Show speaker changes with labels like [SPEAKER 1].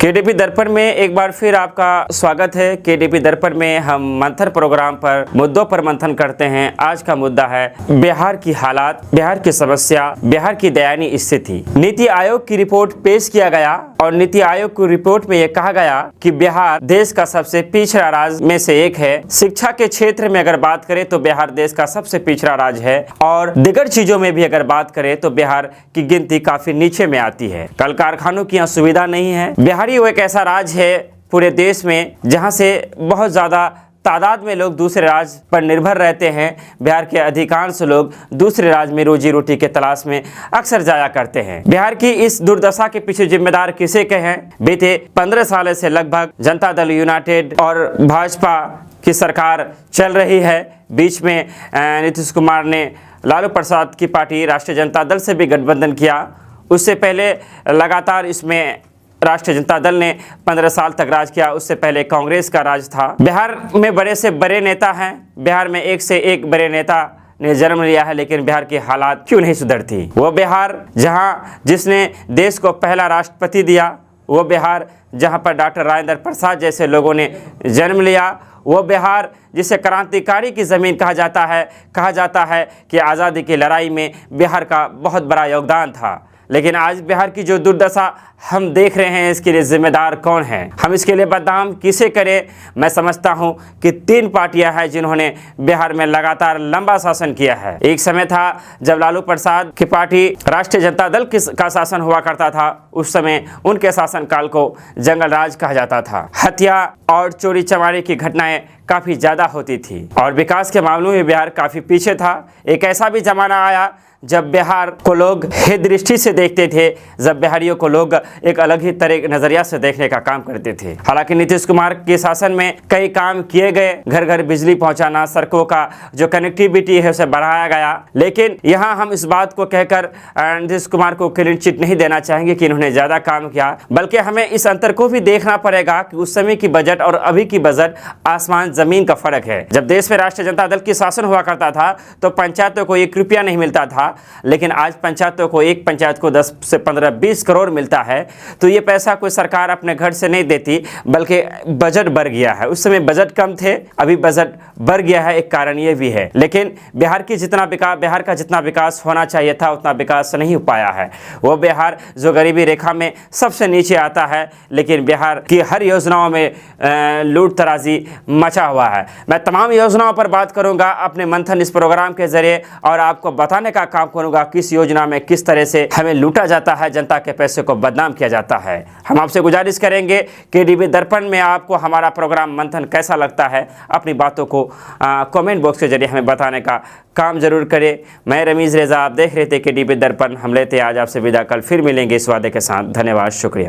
[SPEAKER 1] KDP दर्पण में एक बार फिर आपका स्वागत है। केडीपी दर्पण में हम मंथन प्रोग्राम पर मुद्दों पर मंथन करते हैं। आज का मुद्दा है बिहार की हालात, बिहार की समस्या, बिहार की दयनीय स्थिति। नीति आयोग की रिपोर्ट पेश किया गया और नीति आयोग की रिपोर्ट में यह कहा गया कि बिहार देश का सबसे पिछड़ा राज्य में से एक है। शिक्षा के क्षेत्र में अगर बात करें तो बिहार देश का सबसे पिछड़ा राज्य है और दीगर चीजों में भी अगर बात करें तो बिहार की गिनती काफी नीचे में आती है। कल कारखानों की यहाँ सुविधा नहीं है। बिहार वो एक ऐसा राज्य है पूरे देश में जहां से बहुत ज़्यादा तादाद में लोग दूसरे राज्य पर निर्भर रहते हैं। बिहार के अधिकांश लोग दूसरे राज्य में रोजी रोटी के तलाश में अक्सर जाया करते हैं। बिहार की इस दुर्दशा के पीछे जिम्मेदार किसे कहें? बीते 15 साल से लगभग जनता दल यूनाइटेड और भाजपा की सरकार चल रही है। बीच में नीतीश कुमार ने लालू प्रसाद की पार्टी राष्ट्रीय जनता दल से भी गठबंधन किया। उससे पहले लगातार इसमें राष्ट्रीय जनता दल ने 15 साल तक राज किया। उससे पहले कांग्रेस का राज था। बिहार में बड़े से बड़े नेता हैं। बिहार में एक से एक बड़े नेता ने जन्म लिया है, लेकिन बिहार की हालात क्यों नहीं सुधरती? वो बिहार जिसने देश को पहला राष्ट्रपति दिया, वो बिहार जहां पर डॉक्टर राजेंद्र प्रसाद जैसे लोगों ने जन्म लिया, वो बिहार जिसे क्रांतिकारी की ज़मीन कहा जाता है कि आज़ादी की लड़ाई में बिहार का बहुत बड़ा योगदान था। लेकिन आज बिहार की जो दुर्दशा हम देख रहे हैं, इसके लिए जिम्मेदार कौन है? हम इसके लिए बदनाम किसे करें? मैं समझता हूं कि 3 पार्टियां हैं जिन्होंने बिहार में लगातार लंबा शासन किया है। एक समय था जब लालू प्रसाद की पार्टी राष्ट्रीय जनता दल का शासन हुआ करता था। उस समय उनके शासनकाल को जंगल राज कहा जाता था। हत्या और चोरी चमारी की घटनाएं काफ़ी ज़्यादा होती थी और विकास के मामलों में बिहार काफ़ी पीछे था। एक ऐसा भी ज़माना आया जब बिहार को लोग हे दृष्टि से देखते थे, जब बिहारियों को लोग एक अलग ही तरह नज़रिया से देखने का काम करते थे। हालांकि नीतीश कुमार के शासन में कई काम किए गए। घर घर बिजली पहुंचाना, सड़कों का जो कनेक्टिविटी है उसे बढ़ाया गया। लेकिन यहाँ हम इस बात को कहकर नीतीश कुमार को क्लीन चिट नहीं देना चाहेंगे कि इन्होंने ज़्यादा काम किया, बल्कि हमें इस अंतर को भी देखना पड़ेगा कि उस समय की बजट और अभी की बजट आसमान ज़मीन का फर्क है। जब देश में राष्ट्रीय जनता दल की शासन हुआ करता था तो पंचायतों को 1 रुपया नहीं मिलता था, लेकिन आज पंचायतों को, एक पंचायत को 10 से 15-20 करोड़ मिलता है। तो ये पैसा कोई सरकार अपने घर से नहीं देती, बल्कि बजट बढ़ गया है। उस समय बजट कम थे, अभी बजट बढ़ गया है। एक कारण ये भी है। लेकिन बिहार का जितना विकास होना चाहिए था उतना विकास नहीं हो पाया है। वो बिहार जो गरीबी रेखा में सबसे नीचे आता है, लेकिन बिहार की हर योजनाओं में लूट तराजी मचा हुआ है। मैं तमाम योजनाओं पर बात करूंगा अपने मंथन इस प्रोग्राम के जरिए और आपको बताने का काम करूंगा किस योजना में किस तरह से हमें लूटा जाता है, जनता के पैसे को बदनाम किया जाता है। हम आपसे गुजारिश करेंगे केडीपी दर्पण में आपको हमारा प्रोग्राम मंथन कैसा लगता है, अपनी बातों को कमेंट बॉक्स के जरिए हमें बताने का काम जरूर करें। मैं रमीज रेजा, आप देख रहे थे केडीपी दर्पण। हम लेते आज आपसे विदा, कल फिर मिलेंगे इस वादे के साथ। धन्यवाद, शुक्रिया।